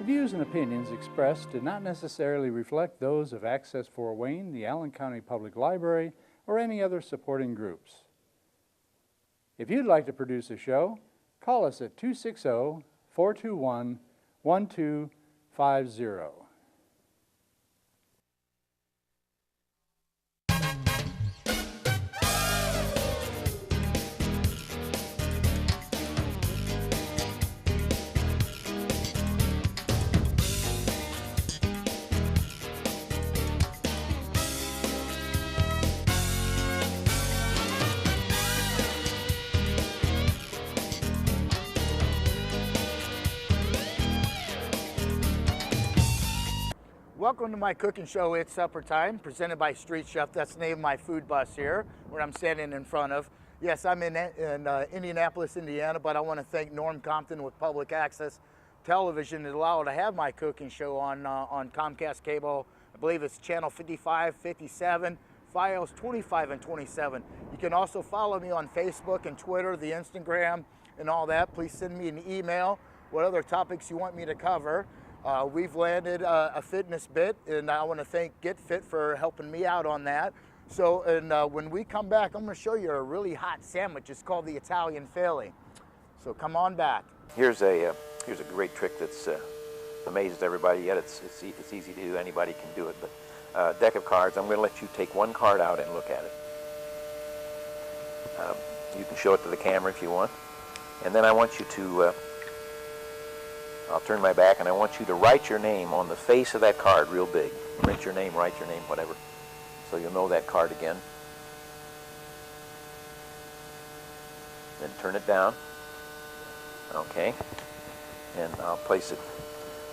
The views and opinions expressed do not necessarily reflect those of Access Fort Wayne, the Allen County Public Library, or any other supporting groups. If you'd like to produce a show, call us at 260-421-1250. Welcome to my cooking show, It's Supper Time, presented by Street Chef. That's the name of my food bus here, where I'm standing in front of. Yes, I'm in Indianapolis, Indiana, but I want to thank Norm Compton with Public Access Television that allowed to have my cooking show on Comcast Cable. I believe it's channel 55, 57, files 25 and 27. You can also follow me on Facebook and Twitter, the Instagram, and all that. Please send me an email, what other topics you want me to cover. We've landed a fitness bit, and I want to thank Get Fit for helping me out on that. So, when we come back, I'm going to show you a really hot sandwich. It's called the Italian Philly. So come on back. Here's a great trick that's amazes everybody. Yet it's easy to do. Anybody can do it. But deck of cards. I'm going to let you take one card out and look at it. You can show it to the camera if you want, and then I want you to. I'll turn my back, and I want you to write your name on the face of that card real big. Print your name, write your name, whatever, so you'll know that card again. Then turn it down. Okay. And I'll place it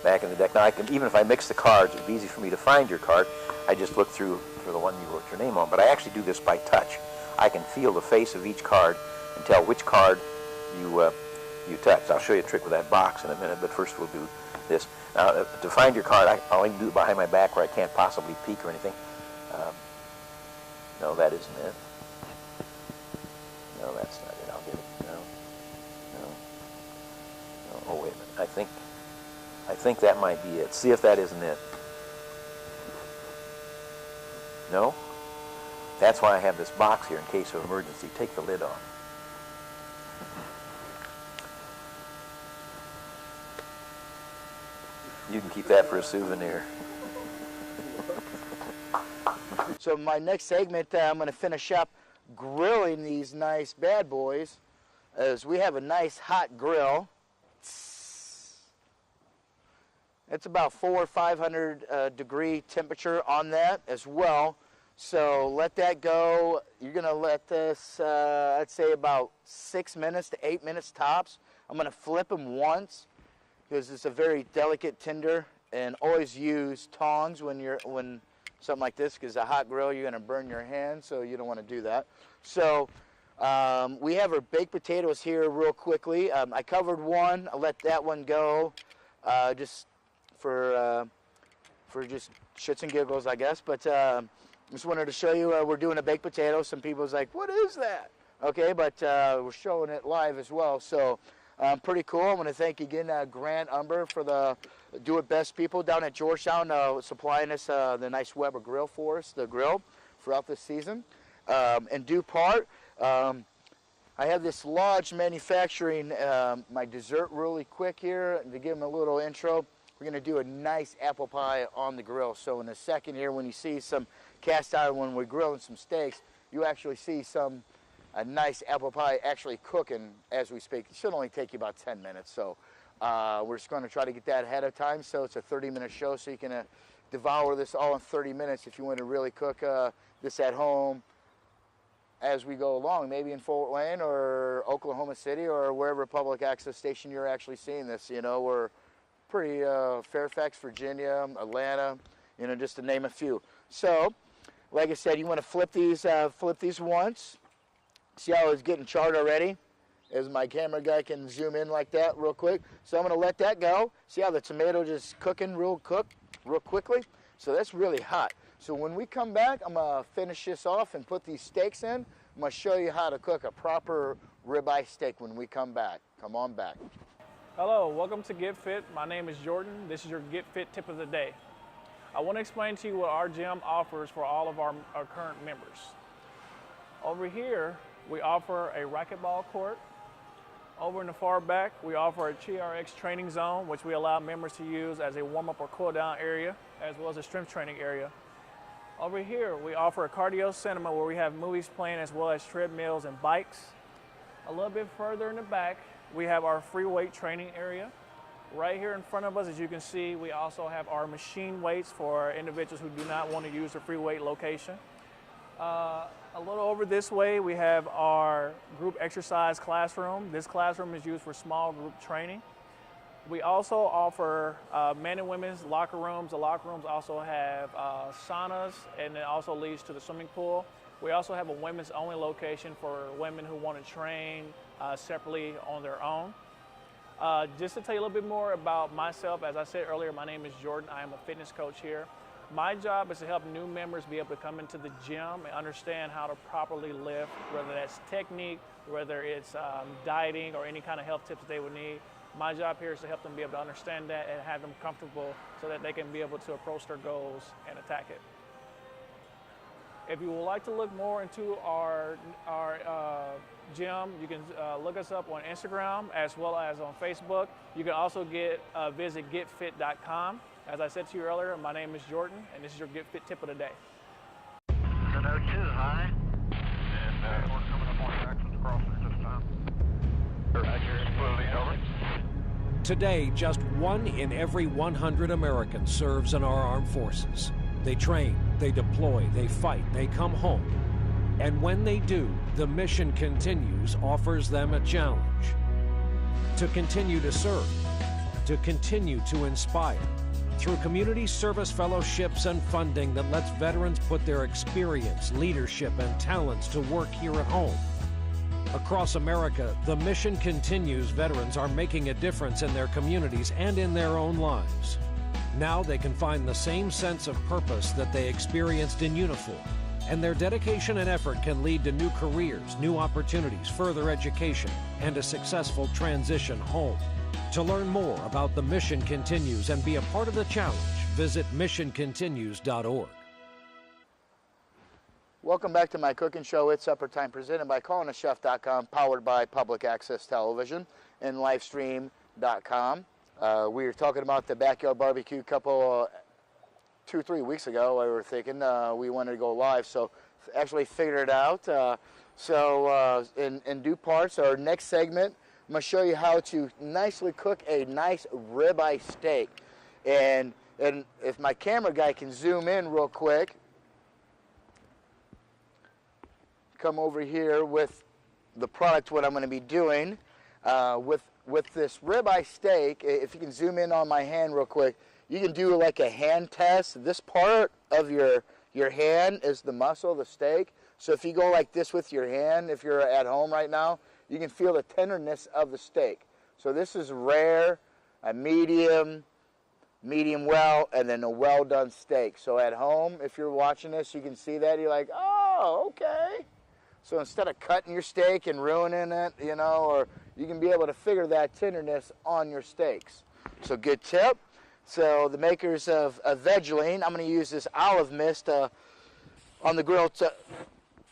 back in the deck. Now, I can, even if I mix the cards, it would be easy for me to find your card. I just look through for the one you wrote your name on. But I actually do this by touch. I can feel the face of each card and tell which card you touched. I'll show you a trick with that box in a minute, but first we'll do this. Now, to find your card, I'll even do it behind my back where I can't possibly peek or anything. No, that isn't it. No, that's not it. I'll get it. No. Oh, wait a minute. I think that might be it. See if that isn't it. No? That's why I have this box here in case of emergency. Take the lid off. You can keep that for a souvenir. So my next segment, I'm going to finish up grilling these nice bad boys, as we have a nice hot grill. It's about 400 or 500 degree temperature on that as well. So let that go. You're going to let this, I'd say about 6 minutes to 8 minutes tops. I'm going to flip them once, because it's a very delicate tinder, and always use tongs when something like this, because a hot grill, you're going to burn your hand, so you don't want to do that. So we have our baked potatoes here real quickly. I covered one. I let that one go just for just shits and giggles, I guess. But just wanted to show you we're doing a baked potato. Some people's like, what is that? Okay, but we're showing it live as well. So pretty cool. I want to thank again Grant Umber for the Do It Best people down at Georgetown supplying us the nice Weber grill for us, the grill, throughout this season. And due part, I have this Lodge Manufacturing, my dessert really quick here, to give them a little intro. We're going to do a nice apple pie on the grill. So in a second here, when you see some cast iron, when we're grilling some steaks, you actually see a nice apple pie actually cooking as we speak. It should only take you about 10 minutes. So we're just going to try to get that ahead of time. So it's a 30-minute show, so you can devour this all in 30 minutes if you want to really cook this at home as we go along, maybe in Fort Wayne or Oklahoma City or wherever public access station you're actually seeing this. You know, we're pretty Fairfax, Virginia, Atlanta, you know, just to name a few. So, like I said, you want to flip these once. See how it's getting charred already? As my camera guy can zoom in like that real quick. So I'm going to let that go. See how the tomato just cooking real quickly? So that's really hot. So when we come back, I'm going to finish this off and put these steaks in. I'm going to show you how to cook a proper ribeye steak when we come back. Come on back. Hello, welcome to Get Fit. My name is Jordan. This is your Get Fit tip of the day. I want to explain to you what our gym offers for all of our current members. Over here, we offer a racquetball court. Over in the far back, we offer a TRX training zone, which we allow members to use as a warm-up or cool-down area, as well as a strength training area. Over here, we offer a cardio cinema where we have movies playing as well as treadmills and bikes. A little bit further in the back, we have our free weight training area. Right here in front of us, as you can see, we also have our machine weights for individuals who do not want to use the free weight location. A little over this way, we have our group exercise classroom. This classroom is used for small group training. We also offer men and women's locker rooms. The locker rooms also have saunas, and it also leads to the swimming pool. We also have a women's only location for women who want to train separately on their own. Just to tell you a little bit more about myself, as I said earlier, my name is Jordan. I am a fitness coach here. My job is to help new members be able to come into the gym and understand how to properly lift, whether that's technique, whether it's dieting or any kind of health tips that they would need. My job here is to help them be able to understand that and have them comfortable so that they can be able to approach their goals and attack it. If you would like to look more into our gym, you can look us up on Instagram as well as on Facebook. You can also visit getfit.com. As I said to you earlier, my name is Jordan, and this is your Get Fit tip of the day. 02 high, and we're coming up on Jackson's crossing at this time. Roger, we'll lead over. Today, just 1 in every 100 Americans serves in our armed forces. They train, they deploy, they fight, they come home. And when they do, the Mission Continues offers them a challenge. To continue to serve, to continue to inspire, through community service fellowships and funding that lets veterans put their experience, leadership, and talents to work here at home. Across America, the Mission Continues veterans are making a difference in their communities and in their own lives. Now they can find the same sense of purpose that they experienced in uniform, and their dedication and effort can lead to new careers, new opportunities, further education, and a successful transition home. To learn more about the Mission Continues and be a part of the challenge, visit missioncontinues.org. Welcome back to my cooking show, It's Supper Time, presented by CallinAChef.com, powered by Public Access Television and Livestream.com. We were talking about the backyard barbecue couple 2-3 weeks ago. We were thinking we wanted to go live, so actually figured it out. In due parts, our next segment, I'm going to show you how to nicely cook a nice ribeye steak. And if my camera guy can zoom in real quick, come over here with the product, what I'm going to be doing with this ribeye steak. If you can zoom in on my hand real quick, you can do like a hand test. This part of your hand is the muscle, the steak. So if you go like this with your hand, if you're at home right now, you can feel the tenderness of the steak. So this is rare, a medium well, and then a well done steak. So at home, if you're watching this, you can see that. You're like, oh, okay. So instead of cutting your steak and ruining it, you know, or you can be able to figure that tenderness on your steaks. So good tip. So the makers of Vegeline, I'm going to use this olive mist on the grill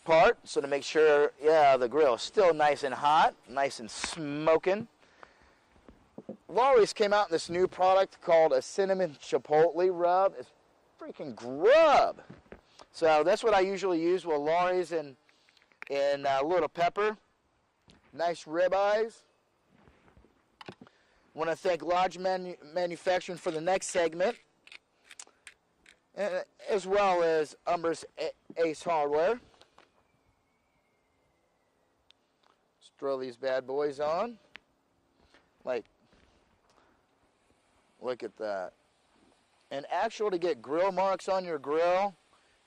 part, so to make sure, yeah, the grill is still nice and hot, nice and smoking. Lawry's came out in this new product called a cinnamon chipotle rub. It's freaking grub. So that's what I usually use with Lawry's and a little pepper. Nice ribeyes. Want to thank Lodge Manufacturing for the next segment, as well as Umber's Ace Hardware. Let's throw these bad boys on. Like, look at that. And actually, to get grill marks on your grill,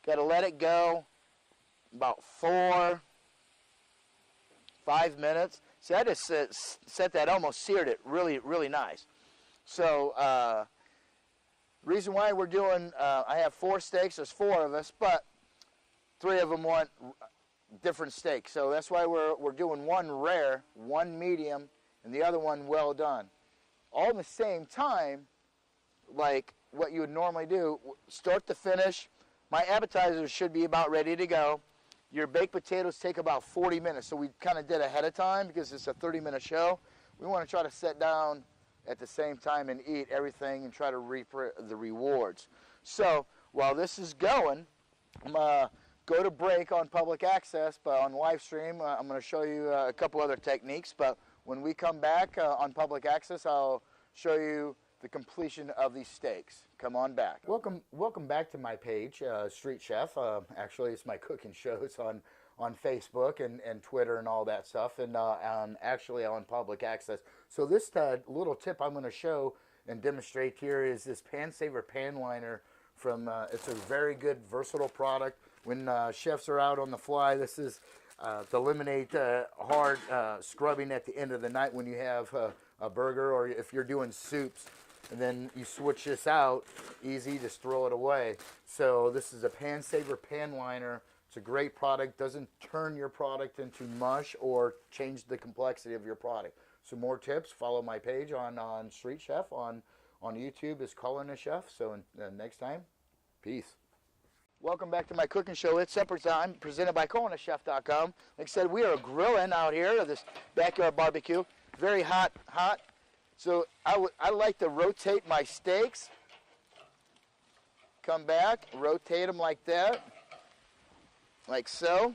got to let it go about 4-5 minutes. See, I just set that, almost seared it really, really nice. So, reason why we're doing, I have 4 steaks, there's 4 of us, but 3 of them want different steaks. So that's why we're doing one rare, one medium, and the other one well done. all in the same time, like what you would normally do, start to finish. My appetizers should be about ready to go. Your baked potatoes take about 40 minutes, so we kind of did ahead of time because it's a 30-minute show. We want to try to sit down at the same time and eat everything and try to reap the rewards. So while this is going, I'm going to go to break on public access, but on live stream, I'm going to show you a couple other techniques. But when we come back on public access, I'll show you the completion of these steaks. Come on back. Welcome back to my page, Street Chef. Actually, it's my cooking shows on Facebook and Twitter and all that stuff, and actually on public access. So this little tip I'm going to show and demonstrate here is this Pan Saver pan liner from. It's a very good, versatile product. When chefs are out on the fly, this is to eliminate hard scrubbing at the end of the night when you have a burger, or if you're doing soups. And then you switch this out, easy, just throw it away. So this is a Pan Saver pan liner. It's a great product, doesn't turn your product into mush or change the complexity of your product. So more tips, follow my page on Street Chef on YouTube is Calling a Chef. So next time, peace. Welcome back to my cooking show. It's supper time, presented by CallingAChef.com. Like I said, we are grilling out here at this backyard barbecue. Very hot. So I like to rotate my steaks. Come back, rotate them like that, like so.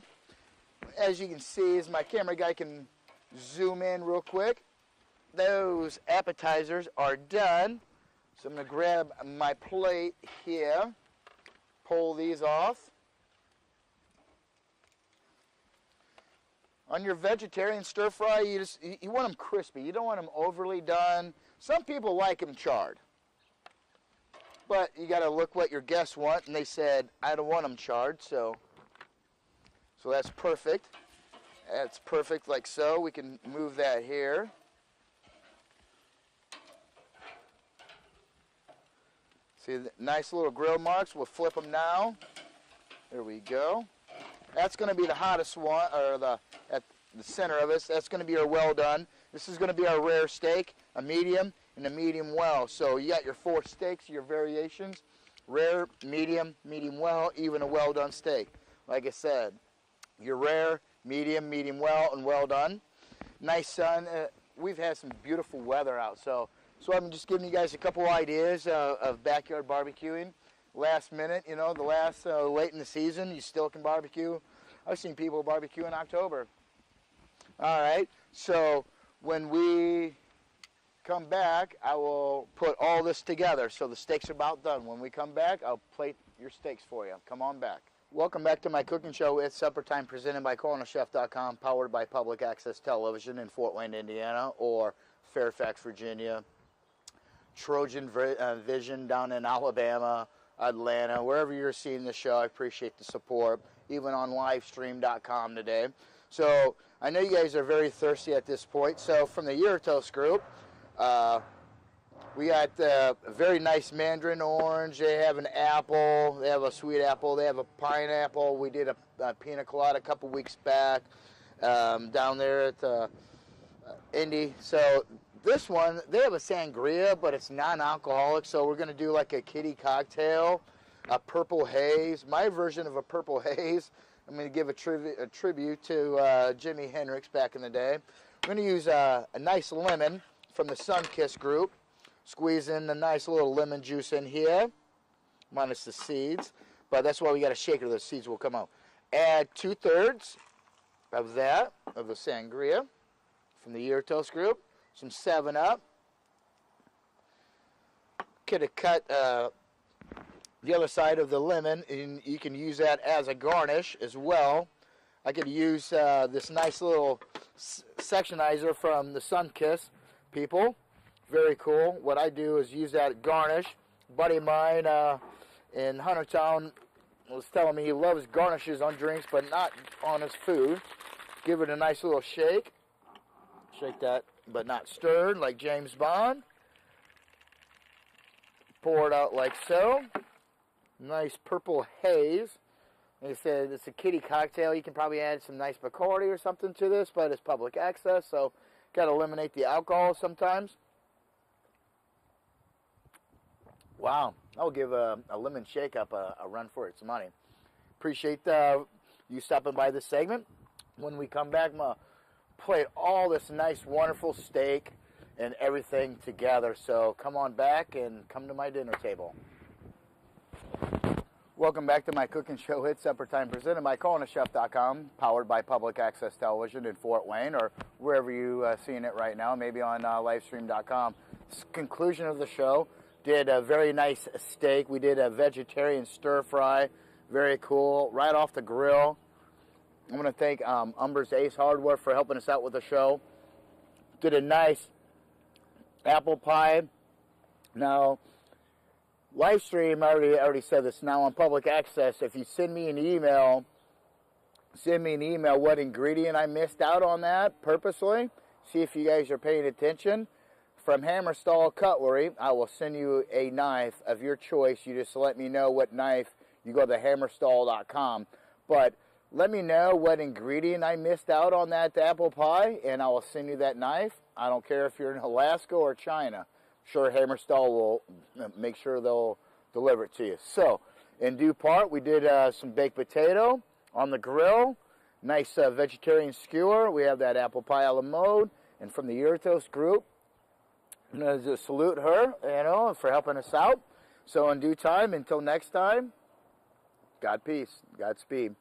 As you can see, as my camera guy can zoom in real quick, those appetizers are done. So I'm going to grab my plate here, pull these off. On your vegetarian stir fry, you want them crispy. You don't want them overly done. Some people like them charred. But you got to look what your guests want, and they said, I don't want them charred, so that's perfect. That's perfect like so. We can move that here. See the nice little grill marks? We'll flip them now. There we go. That's going to be the hottest one, or at the center of us. That's going to be our well done. This is going to be our rare steak, a medium, and a medium well. So you got your 4 steaks, your variations: rare, medium, medium well, even a well done steak. Like I said, your rare, medium, medium well, and well done. Nice sun. We've had some beautiful weather out, so I'm just giving you guys a couple ideas of backyard barbecuing. Last minute, the last late in the season, you still can barbecue. I've seen people barbecue in October. All right, so when we come back, I will put all this together. So the steaks are about done. When we come back, I'll plate your steaks for you. Come on back. Welcome back to my cooking show. It's supper time, presented by CallingAChef.com, powered by Public Access Television in Fort Wayne, Indiana, or Fairfax, Virginia, Trojan Vision down in Alabama, Atlanta, wherever you're seeing the show. I appreciate the support, even on livestream.com today. So I know you guys are very thirsty at this point. So from the Eurotoast Group, we got a very nice mandarin orange. They have an apple. They have a sweet apple. They have a pineapple. We did a pina colada a couple weeks back down there at Indy. So this one, they have a sangria, but it's non-alcoholic, so we're going to do like a kitty cocktail, a purple haze. My version of a purple haze, I'm going to give a tribute to Jimi Hendrix back in the day. We're going to use a nice lemon from the Sunkist group. Squeeze in the nice little lemon juice in here, minus the seeds, but that's why we got to shake it or the seeds will come out. Add 2/3 of that, of the sangria from the Eurotoast group. Some 7-Up. Could have cut the other side of the lemon, and you can use that as a garnish as well. I could use this nice little sectionizer from the Sunkist people. Very cool. What I do is use that garnish. A buddy of mine in Huntertown was telling me he loves garnishes on drinks, but not on his food. Give it a nice little shake. Shake that, but not stirred, like James Bond. Pour it out like so. Nice purple haze. Like I said, it's a kitty cocktail. You can probably add some nice Bacardi or something to this, but it's public access, so got to eliminate the alcohol sometimes. Wow, I'll give a lemon shake up a run for its money. Appreciate you stopping by this segment. When we come back, I'm going to plate all this nice, wonderful steak and everything together. So come on back and come to my dinner table. Welcome back to my cooking show, Hit Supper Time, presented by CallinAChef.com, powered by Public Access Television in Fort Wayne, or wherever you seeing it right now, maybe on Livestream.com. Conclusion of the show, did a very nice steak. We did a vegetarian stir fry, very cool, right off the grill. I'm going to thank Umber's Ace Hardware for helping us out with the show. Did a nice apple pie. Now, Livestream, I already said this, now on Public Access, if you send me an email what ingredient I missed out on that purposely. See if you guys are paying attention. From Hammerstall Cutlery, I will send you a knife of your choice. You just let me know what knife. You go to hammerstall.com. But let me know what ingredient I missed out on that apple pie, and I will send you that knife. I don't care if you're in Alaska or China. Sure, Hammerstall will make sure they'll deliver it to you. So, in due part, we did some baked potato on the grill. Nice vegetarian skewer. We have that apple pie a la mode. And from the Yurtos group, I'm going to just salute her, for helping us out. So, in due time, until next time, God peace, Godspeed.